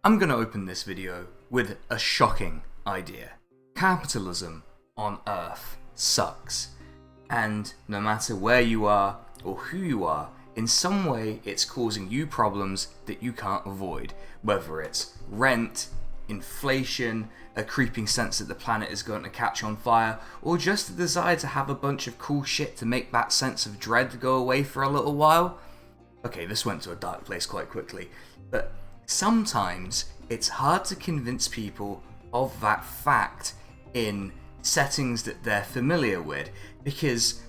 I'm going to open this video with a shocking idea. Capitalism on Earth sucks. And no matter where you are or who you are, in some way it's causing you problems that you can't avoid. Whether it's rent, inflation, a creeping sense that the planet is going to catch on fire, or just the desire to have a bunch of cool shit to make that sense of dread go away for a little while. Okay, this went to a dark place quite quickly, but sometimes it's hard to convince people of that fact in settings that they're familiar with, because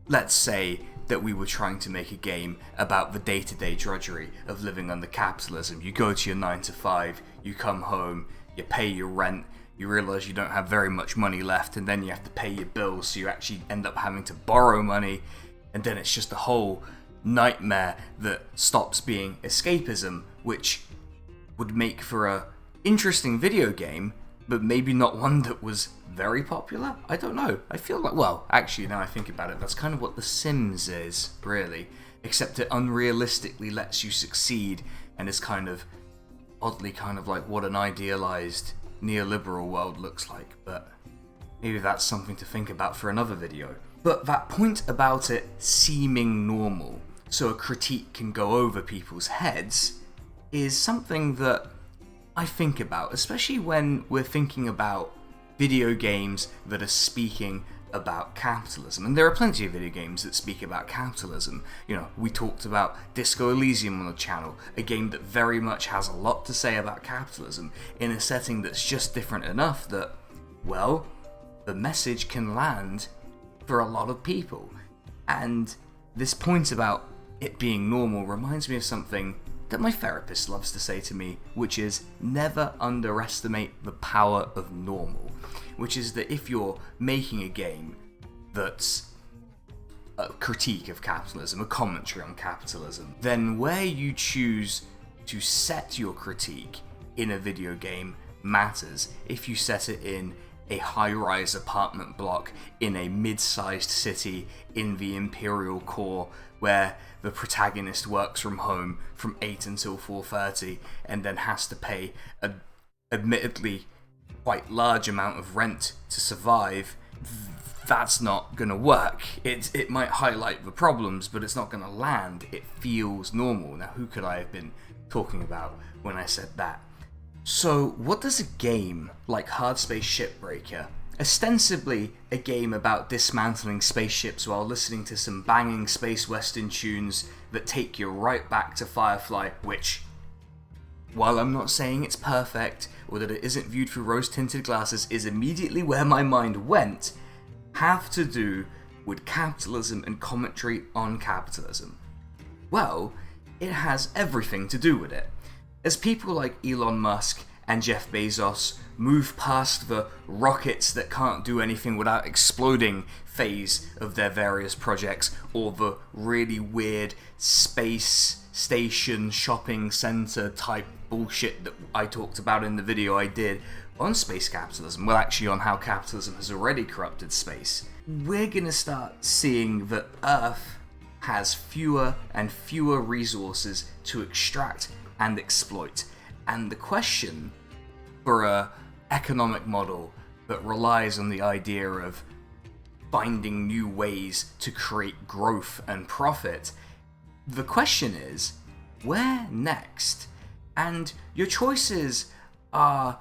let's say that we were trying to make a game about the day-to-day drudgery of living under capitalism. You go to your 9 to 5, you come home, you pay your rent, you realise you don't have very much money left, and then you have to pay your bills, so you actually end up having to borrow money, and then it's just a whole nightmare that stops being escapism, which would make for a interesting video game, but maybe not one that was very popular? I don't know. I feel like, well, actually now I think about it, that's kind of what The Sims is, really. Except it unrealistically lets you succeed and is kind of oddly kind of like what an idealized neoliberal world looks like, but maybe that's something to think about for another video. But that point about it seeming normal, so a critique can go over people's heads, is something that I think about, especially when we're thinking about video games that are speaking about capitalism. And there are plenty of video games that speak about capitalism. You know, we talked about Disco Elysium on the channel, a game that very much has a lot to say about capitalism in a setting that's just different enough that, well, the message can land for a lot of people. And this point about it being normal reminds me of something that my therapist loves to say to me, which is never underestimate the power of normal. Which is that if you're making a game that's a critique of capitalism, a commentary on capitalism, then where you choose to set your critique in a video game matters. If you set it in a high-rise apartment block in a mid-sized city in the Imperial Core, where the protagonist works from home from 8 until 4:30 and then has to pay a admittedly quite large amount of rent to survive, that's not gonna work. It might highlight the problems, but it's not gonna land. It feels normal. Now, who could I have been talking about when I said that? So, what does a game like Hardspace Shipbreaker, ostensibly a game about dismantling spaceships while listening to some banging space western tunes that take you right back to Firefly, which, while I'm not saying it's perfect or that it isn't viewed through rose-tinted glasses, is immediately where my mind went, have to do with capitalism and commentary on capitalism? Well, it has everything to do with it. As people like Elon Musk and Jeff Bezos move past the rockets that can't do anything without exploding phase of their various projects, or the really weird space station shopping center type bullshit that I talked about in the video I did on space capitalism, well, actually on how capitalism has already corrupted space, we're gonna start seeing that Earth has fewer and fewer resources to extract and exploit. And the question for a economic model that relies on the idea of finding new ways to create growth and profit, the question is, where next? And your choices are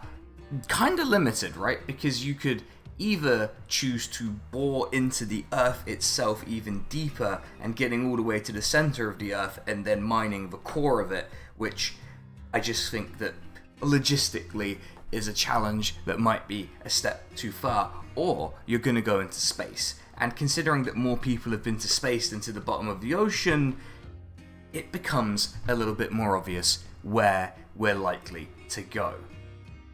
kind of limited, right? Because you could either choose to bore into the Earth itself even deeper and getting all the way to the center of the Earth and then mining the core of it, which I just think that logistically is a challenge that might be a step too far, or you're going to go into space. And considering that more people have been to space than to the bottom of the ocean, it becomes a little bit more obvious where we're likely to go.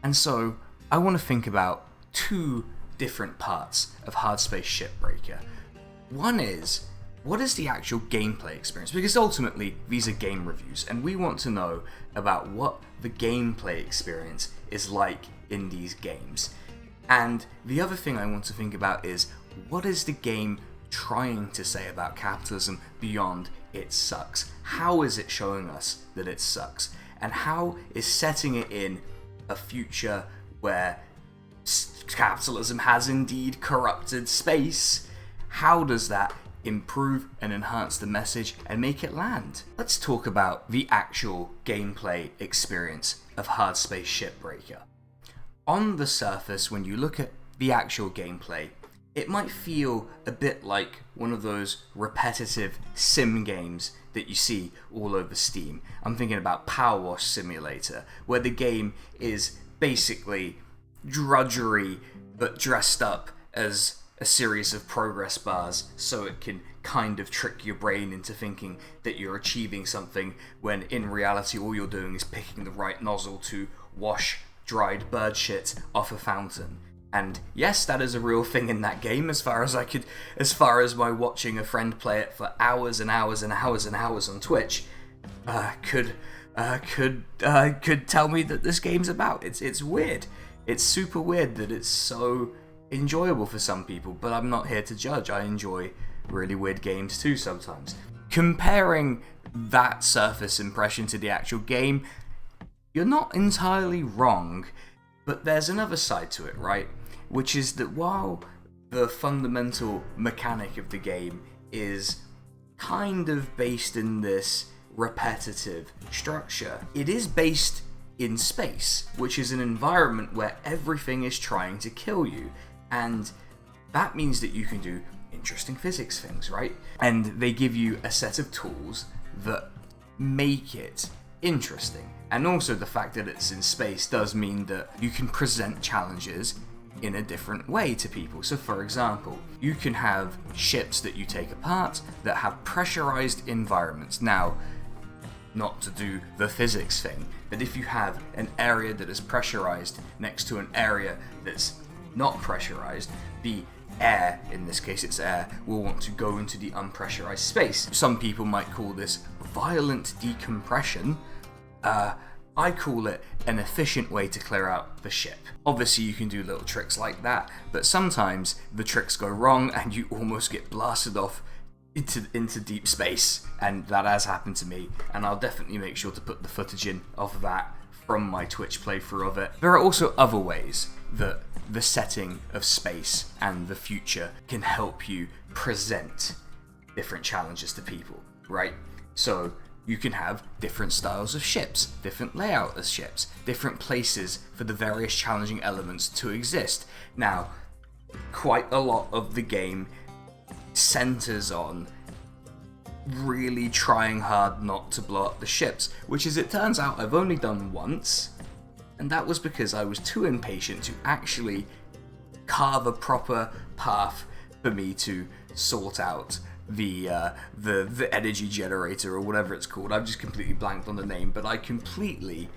And so I want to think about two different parts of Hardspace Shipbreaker. One is, what is the actual gameplay experience? Because ultimately, these are game reviews, and we want to know about what the gameplay experience is like in these games. And the other thing I want to think about is, what is the game trying to say about capitalism beyond it sucks? How is it showing us that it sucks? and how is setting it in a future where capitalism has indeed corrupted space, how does that improve and enhance the message and make it land? Let's talk about the actual gameplay experience of Hardspace Shipbreaker. On the surface, when you look at the actual gameplay, it might feel a bit like one of those repetitive sim games that you see all over Steam. I'm thinking about Power Wash Simulator, where the game is basically drudgery but dressed up as a series of progress bars so it can kind of trick your brain into thinking that you're achieving something when in reality all you're doing is picking the right nozzle to wash dried bird shit off a fountain. And yes, that is a real thing in that game as far as my watching a friend play it for hours and hours and hours and hours on Twitch could tell me that this game's about. It's weird. It's super weird that it's so enjoyable for some people, but I'm not here to judge. I enjoy really weird games too sometimes. Comparing that surface impression to the actual game, you're not entirely wrong, but there's another side to it, right? Which is that while the fundamental mechanic of the game is kind of based in this repetitive structure, it is based in space, which is an environment where everything is trying to kill you. And that means that you can do interesting physics things, right? And they give you a set of tools that make it interesting. And also the fact that it's in space does mean that you can present challenges in a different way to people. So for example, you can have ships that you take apart that have pressurized environments. Now, not to do the physics thing, but if you have an area that is pressurized next to an area that's not pressurized, the air, in this case it's air, will want to go into the unpressurized space. Some people might call this violent decompression. I call it an efficient way to clear out the ship. Obviously you can do little tricks like that, but sometimes the tricks go wrong and you almost get blasted off into deep space, and that has happened to me, and I'll definitely make sure to put the footage in of that from my Twitch playthrough of it. There are also other ways that the setting of space and the future can help you present different challenges to people, right? So you can have different styles of ships, different layout of ships, different places for the various challenging elements to exist. Now, quite a lot of the game centers on really trying hard not to blow up the ships, which as it turns out I've only done once, and that was because I was too impatient to actually carve a proper path for me to sort out the energy generator or whatever it's called. I've just completely blanked on the name, but I completely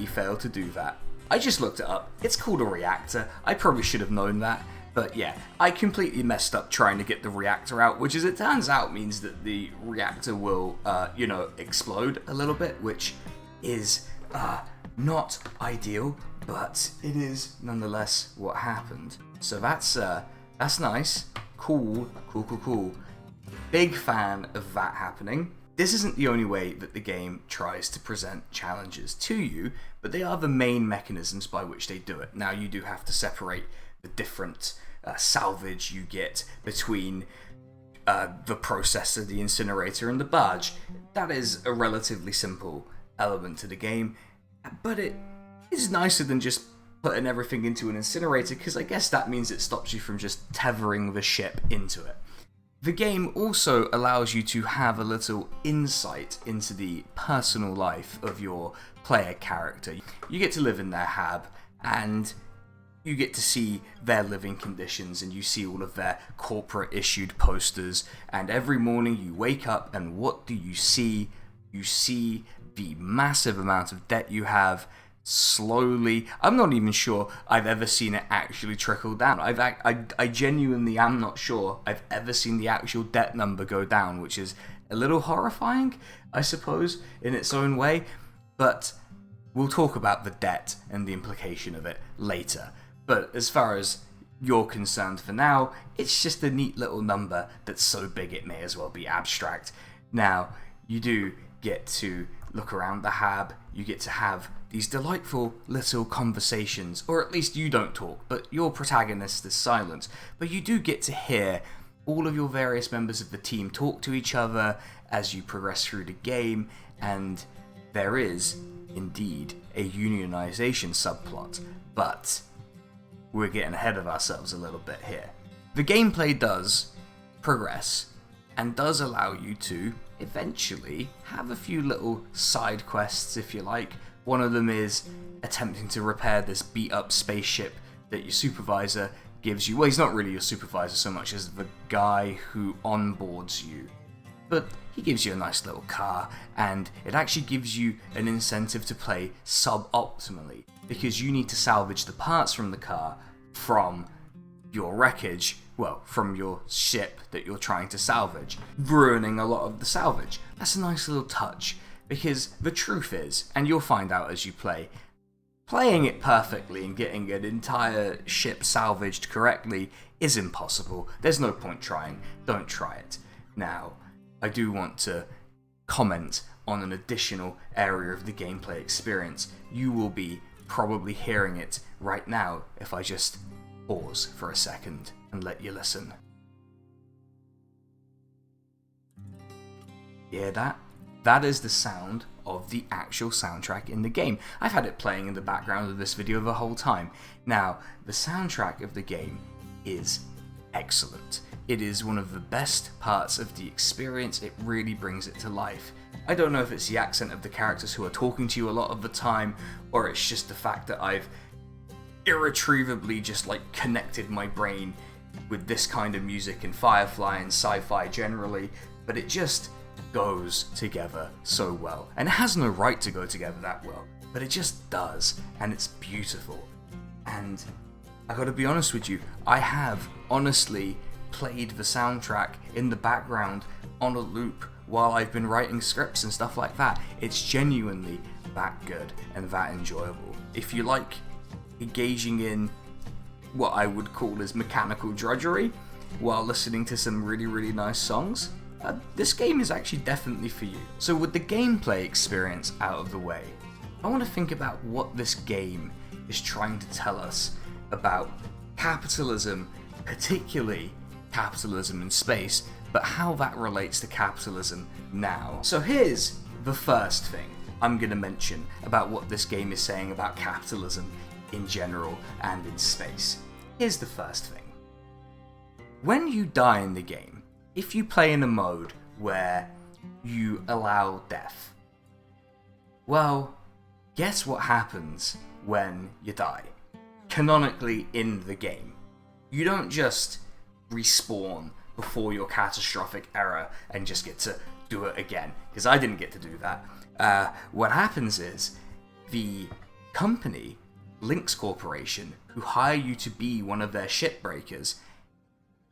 failed to do that. I just looked it up. It's called a reactor. I probably should have known that. But yeah, I completely messed up trying to get the reactor out, which as it turns out means that the reactor will, explode a little bit, which is not ideal, but it is nonetheless what happened. So that's nice. Cool. Big fan of that happening. This isn't the only way that the game tries to present challenges to you, but they are the main mechanisms by which they do it. Now, you do have to separate the different salvage you get between the processor, the incinerator, and the barge. That is a relatively simple element to the game, but it is nicer than just putting everything into an incinerator, because I guess that means it stops you from just tethering the ship into it. The game also allows you to have a little insight into the personal life of your player character. You get to live in their hab, and you get to see their living conditions, and you see all of their corporate issued posters, and every morning you wake up and what do you see? You see the massive amount of debt you have slowly. I'm not even sure I've ever seen it actually trickle down. I genuinely am not sure I've ever seen the actual debt number go down, which is a little horrifying, I suppose, in its own way, but we'll talk about the debt and the implication of it later. But as far as you're concerned for now, it's just a neat little number that's so big it may as well be abstract. Now, you do get to look around the hab, you get to have these delightful little conversations, or at least you don't talk, but your protagonist is silent. But you do get to hear all of your various members of the team talk to each other as you progress through the game, and there is, indeed, a unionization subplot, but we're getting ahead of ourselves a little bit here. The gameplay does progress, and does allow you to eventually have a few little side quests, if you like. One of them is attempting to repair this beat up spaceship that your supervisor gives you. Well, he's not really your supervisor so much as the guy who onboards you, but he gives you a nice little car, and it actually gives you an incentive to play suboptimally, because you need to salvage the parts from the car from your wreckage, well, from your ship that you're trying to salvage, ruining a lot of the salvage. That's a nice little touch, because the truth is, and you'll find out as you play, playing it perfectly and getting an entire ship salvaged correctly is impossible. There's no point trying. Don't try it. Now, I do want to comment on an additional area of the gameplay experience. You will be probably hearing it right now if I just pause for a second and let you listen. Hear that? That is the sound of the actual soundtrack in the game. I've had it playing in the background of this video the whole time. Now, the soundtrack of the game is excellent. It is one of the best parts of the experience. It really brings it to life. I don't know if it's the accent of the characters who are talking to you a lot of the time, or it's just the fact that I've irretrievably just connected my brain with this kind of music and Firefly and sci-fi generally, but it just goes together so well. And it has no right to go together that well, but it just does, and it's beautiful. And I gotta be honest with you, I have honestly played the soundtrack in the background on a loop while I've been writing scripts and stuff like that. It's genuinely that good and that enjoyable. If you like engaging in what I would call as mechanical drudgery while listening to some really, really nice songs, this game is actually definitely for you. So with the gameplay experience out of the way, I want to think about what this game is trying to tell us about capitalism, particularly capitalism in space, but how that relates to capitalism now. So here's the first thing I'm going to mention about what this game is saying about capitalism in general and in space. Here's the first thing. When you die in the game, if you play in a mode where you allow death, well, guess what happens when you die? Canonically in the game, you don't just respawn before your catastrophic error and just get to do it again, because I didn't get to do that. What happens is the company, Lynx Corporation, who hire you to be one of their shipbreakers,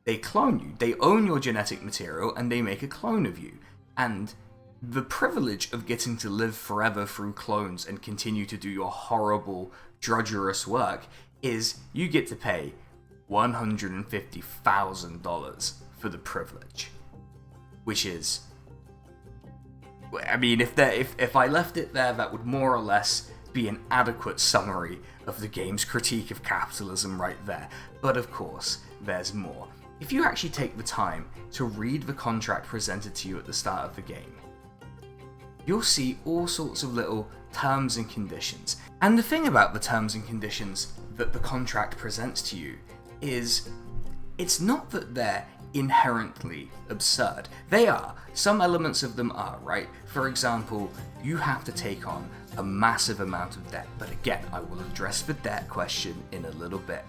they clone you. They own your genetic material and they make a clone of you. And the privilege of getting to live forever through clones and continue to do your horrible, drudgerous work is you get to pay $150,000 for the privilege. Which is, I mean, if I left it there, that would more or less be an adequate summary of the game's critique of capitalism right there. But of course, there's more. If you actually take the time to read the contract presented to you at the start of the game, you'll see all sorts of little terms and conditions. And the thing about the terms and conditions that the contract presents to you is, it's not that they're inherently absurd. They are. Some elements of them are, right? For example, you have to take on a massive amount of debt. But again, I will address the debt question in a little bit.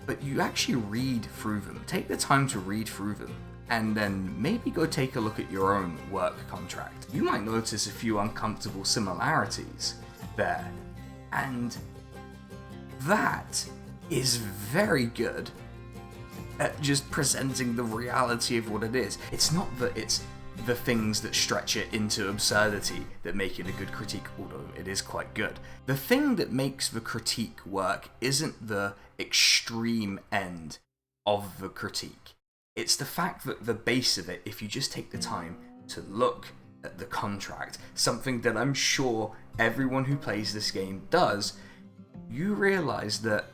But you actually read through them. Take the time to read through them, and then maybe go take a look at your own work contract. You might notice a few uncomfortable similarities there. And that is very good at just presenting the reality of what it is. It's not that it's the things that stretch it into absurdity that make it a good critique, although it is quite good. The thing that makes the critique work isn't the extreme end of the critique. It's the fact that the base of it, if you just take the time to look, at the contract, something that I'm sure everyone who plays this game does, you realize that,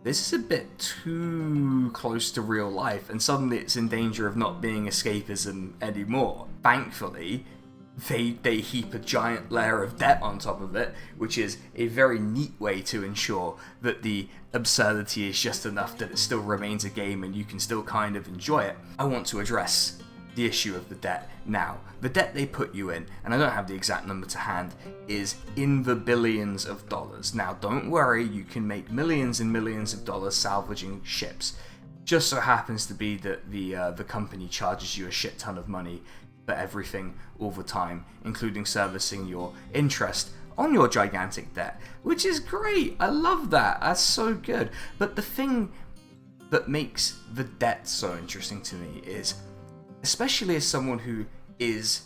this is a bit too close to real life, and suddenly it's in danger of not being escapism anymore. Thankfully, they heap a giant layer of debt on top of it, which is a very neat way to ensure that the absurdity is just enough that it still remains a game and you can still kind of enjoy it. I want to address the issue of the debt now. The debt they put you in, and I don't have the exact number to hand, is in the billions of dollars. Now, don't worry, you can make millions and millions of dollars salvaging ships. Just so happens to be that the company charges you a shit ton of money for everything all the time, including servicing your interest on your gigantic debt, which is great. I love that. That's so good. But the thing that makes the debt so interesting to me is, especially as someone who is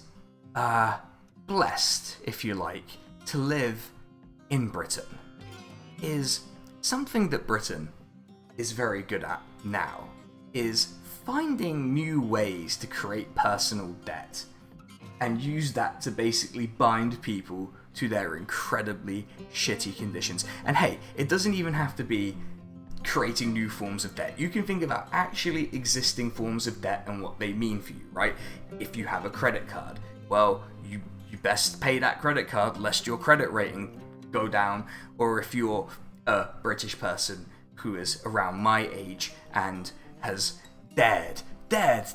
blessed, if you like, to live in Britain, is something that Britain is very good at now, is finding new ways to create personal debt and use that to basically bind people to their incredibly shitty conditions. And hey, it doesn't even have to be creating new forms of debt. You can think about actually existing forms of debt and what they mean for you, right? If you have a credit card, well, you best pay that credit card lest your credit rating go down. Or if you're a British person who is around my age and has dared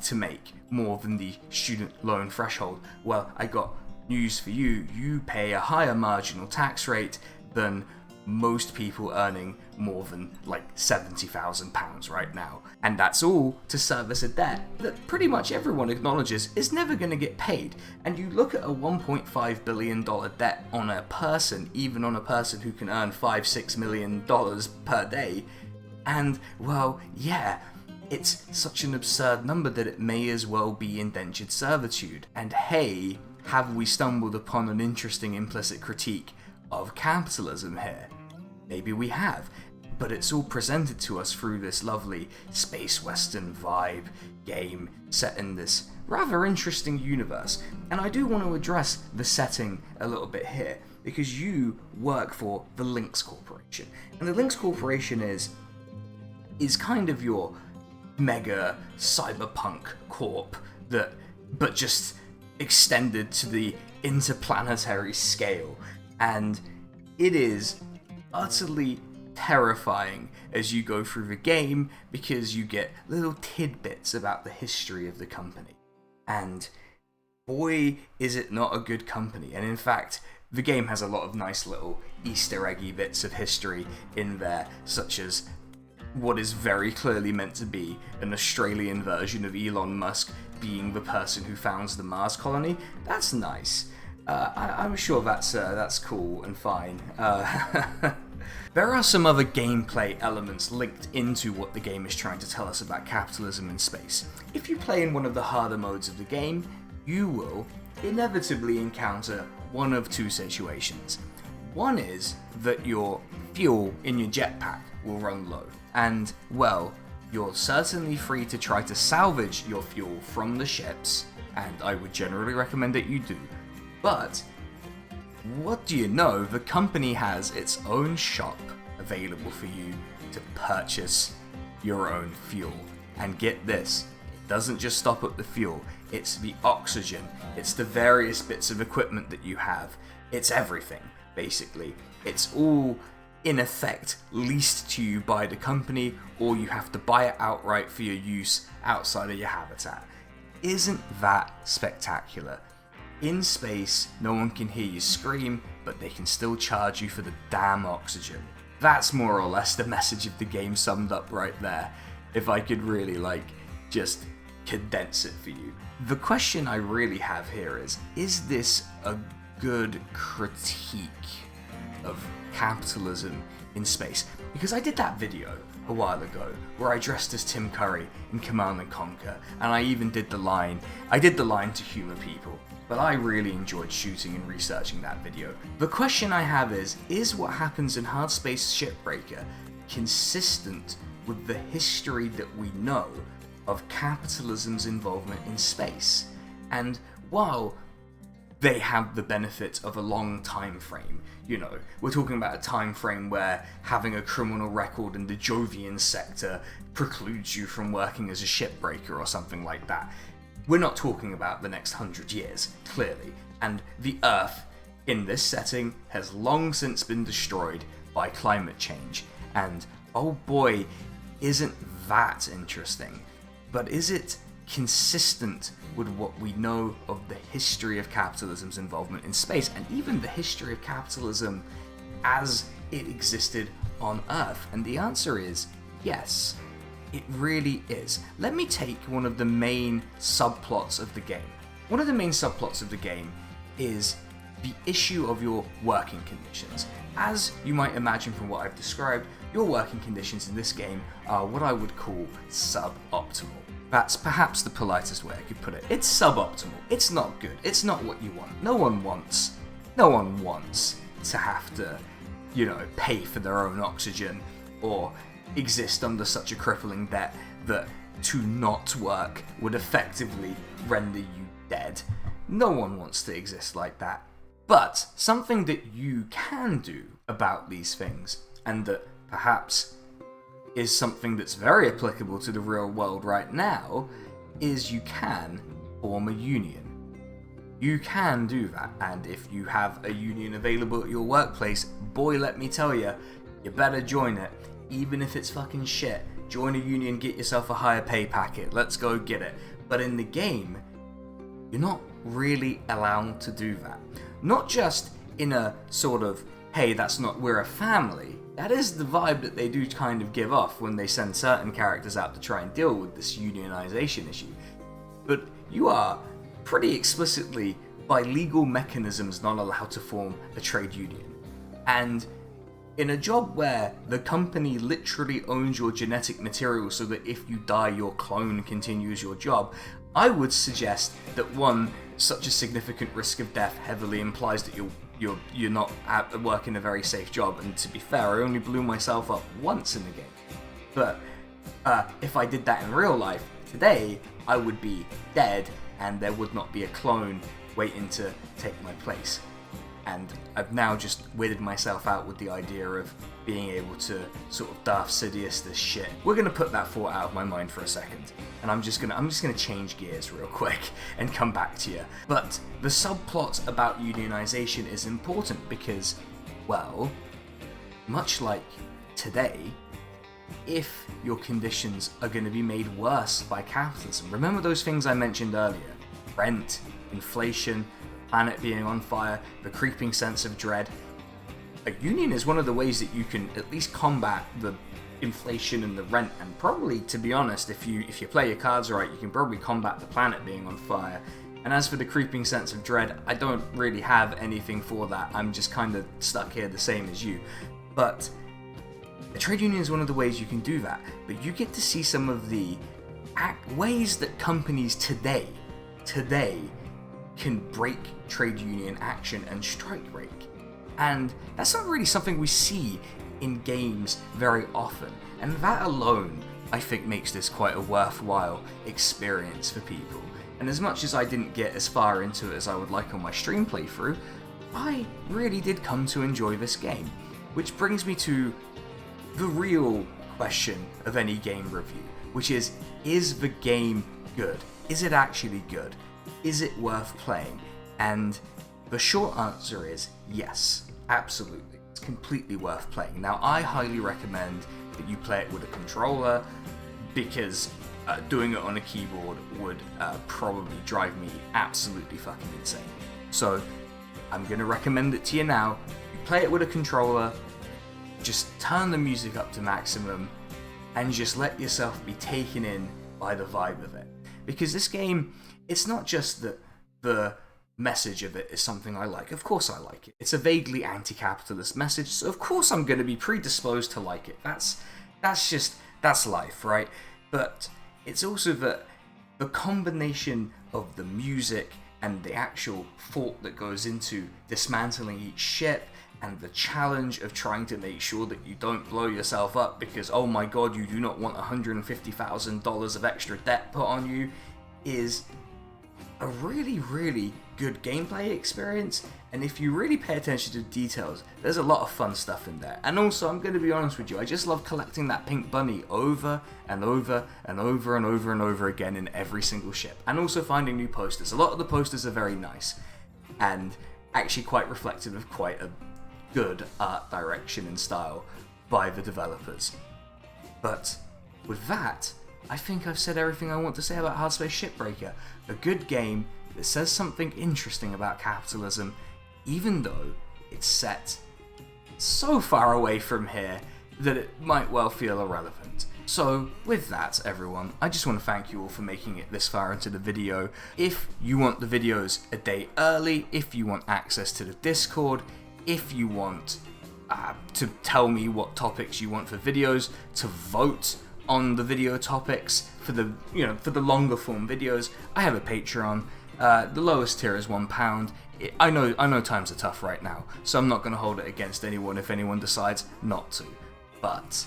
to make more than the student loan threshold, well, I got news for you. You pay a higher marginal tax rate than most people earning more than like £70,000 right now. And that's all to service a debt that pretty much everyone acknowledges is never going to get paid. And you look at a $1.5 billion debt on a person, even on a person who can earn $5-6 million per day, and well, yeah, it's such an absurd number that it may as well be indentured servitude. And hey, have we stumbled upon an interesting implicit critique of capitalism here? Maybe we have, but it's all presented to us through this lovely space western vibe game set in this rather interesting universe. And I do want to address the setting a little bit here, because you work for the Lynx Corporation. And the Lynx Corporation is kind of your mega cyberpunk corp but just extended to the interplanetary scale. And it is utterly terrifying as you go through the game, because you get little tidbits about the history of the company. And boy, is it not a good company. And in fact, the game has a lot of nice little Easter eggy bits of history in there, such as what is very clearly meant to be an Australian version of Elon Musk being the person who founds the Mars colony. That's nice. I'm sure that's cool and fine. There are some other gameplay elements linked into what the game is trying to tell us about capitalism in space. If you play in one of the harder modes of the game, you will inevitably encounter one of two situations. One is that your fuel in your jetpack will run low, and, well, you're certainly free to try to salvage your fuel from the ships, and I would generally recommend that you do. But what do you know, the company has its own shop available for you to purchase your own fuel. And get this, it doesn't just stop at the fuel, it's the oxygen, it's the various bits of equipment that you have, it's everything, basically. It's all, in effect, leased to you by the company, or you have to buy it outright for your use outside of your habitat. Isn't that spectacular? In space, no one can hear you scream, but they can still charge you for the damn oxygen. That's more or less the message of the game summed up right there, if I could really, just condense it for you. The question I really have here is this a good critique of capitalism in space? Because I did that video a while ago where I dressed as Tim Curry in Command & Conquer, and I even did the line to humour people. But I really enjoyed shooting and researching that video. The question I have is what happens in Hardspace Shipbreaker consistent with the history that we know of capitalism's involvement in space? And while they have the benefit of a long time frame. You know, we're talking about a time frame where having a criminal record in the Jovian sector precludes you from working as a shipbreaker or something like that. We're not talking about the next 100 years, clearly, and the Earth in this setting has long since been destroyed by climate change, and oh boy, isn't that interesting. But is it consistent with what we know of the history of capitalism's involvement in space, and even the history of capitalism as it existed on Earth? And the answer is yes, it really is. Let me take one of the main subplots of the game. One of the main subplots of the game is the issue of your working conditions. As you might imagine from what I've described, your working conditions in this game are what I would call suboptimal. That's perhaps the politest way I could put it. It's suboptimal. It's not good. It's not what you want. No one wants to have to, pay for their own oxygen or exist under such a crippling debt that to not work would effectively render you dead. No one wants to exist like that. But something that you can do about these things, and that perhaps is something that's very applicable to the real world right now, is you can form a union. You can do that, and if you have a union available at your workplace, boy, let me tell you, you better join it. Even if it's fucking shit, join a union, get yourself a higher pay packet, let's go get it. But in the game, you're not really allowed to do that. Not just in a sort of, hey, we're a family. That is the vibe that they do kind of give off when they send certain characters out to try and deal with this unionization issue. But you are pretty explicitly, by legal mechanisms, not allowed to form a trade union. And in a job where the company literally owns your genetic material so that if you die, your clone continues your job, I would suggest that such a significant risk of death heavily implies that you're not at work in a very safe job. And to be fair, I only blew myself up once in the game. But if I did that in real life, today, I would be dead and there would not be a clone waiting to take my place. And I've now just weirded myself out with the idea of being able to sort of Darth Sidious this shit. We're gonna put that thought out of my mind for a second, and I'm just gonna change gears real quick and come back to you. But the subplot about unionization is important because, well, much like today, if your conditions are going to be made worse by capitalism, remember those things I mentioned earlier: rent, inflation, planet being on fire, the creeping sense of dread. A union is one of the ways that you can at least combat the inflation and the rent, and probably, to be honest, if you play your cards right, you can probably combat the planet being on fire. And as for the creeping sense of dread, I don't really have anything for that. I'm just kind of stuck here the same as you. But a trade union is one of the ways you can do that. But you get to see some of the ways that companies today can break trade union action and strike rate. And that's not really something we see in games very often. And that alone, I think, makes this quite a worthwhile experience for people. And as much as I didn't get as far into it as I would like on my stream playthrough, I really did come to enjoy this game. Which brings me to the real question of any game review, which is the game good? Is it actually good? Is it worth playing? And the short answer is yes, absolutely. It's completely worth playing. Now, I highly recommend that you play it with a controller, because doing it on a keyboard would probably drive me absolutely fucking insane. So I'm going to recommend it to you now. You play it with a controller, just turn the music up to maximum, and just let yourself be taken in by the vibe of it. Because this game, it's not just that the message of it is something I like. Of course I like it. It's a vaguely anti-capitalist message, so of course I'm going to be predisposed to like it. That's life, right? But it's also that the combination of the music and the actual thought that goes into dismantling each ship, and the challenge of trying to make sure that you don't blow yourself up because, oh my god, you do not want $150,000 of extra debt put on you, is a really, really good gameplay experience, and if you really pay attention to details, there's a lot of fun stuff in there. And also, I'm going to be honest with you, I just love collecting that pink bunny over and over and over and over and over again in every single ship, and also finding new posters. A lot of the posters are very nice, and actually quite reflective of quite a good art direction and style by the developers. But with that, I think I've said everything I want to say about Hardspace Shipbreaker. A good game that says something interesting about capitalism, even though it's set so far away from here that it might well feel irrelevant. So with that, everyone, I just want to thank you all for making it this far into the video. If you want the videos a day early, if you want access to the Discord, if you want to tell me what topics you want for videos, to vote on the video topics for the longer form videos, I have a Patreon. The lowest tier is £1. I know times are tough right now, so I'm not going to hold it against anyone if anyone decides not to. But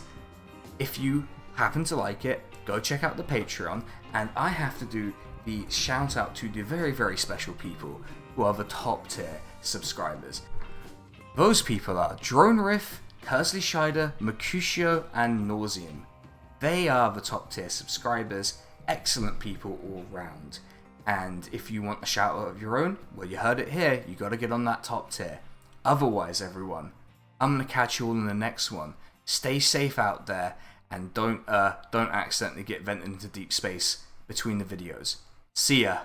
if you happen to like it, go check out the Patreon, and I have to do the shout out to the very, very special people who are the top tier subscribers. Those people are Drone Riff, Kersley Scheider, Mercutio, and Nauseum. They are the top tier subscribers, excellent people all round. And if you want a shout out of your own, well, you heard it here, you gotta get on that top tier. Otherwise, everyone, I'm gonna catch you all in the next one. Stay safe out there, and don't accidentally get vented into deep space between the videos. See ya.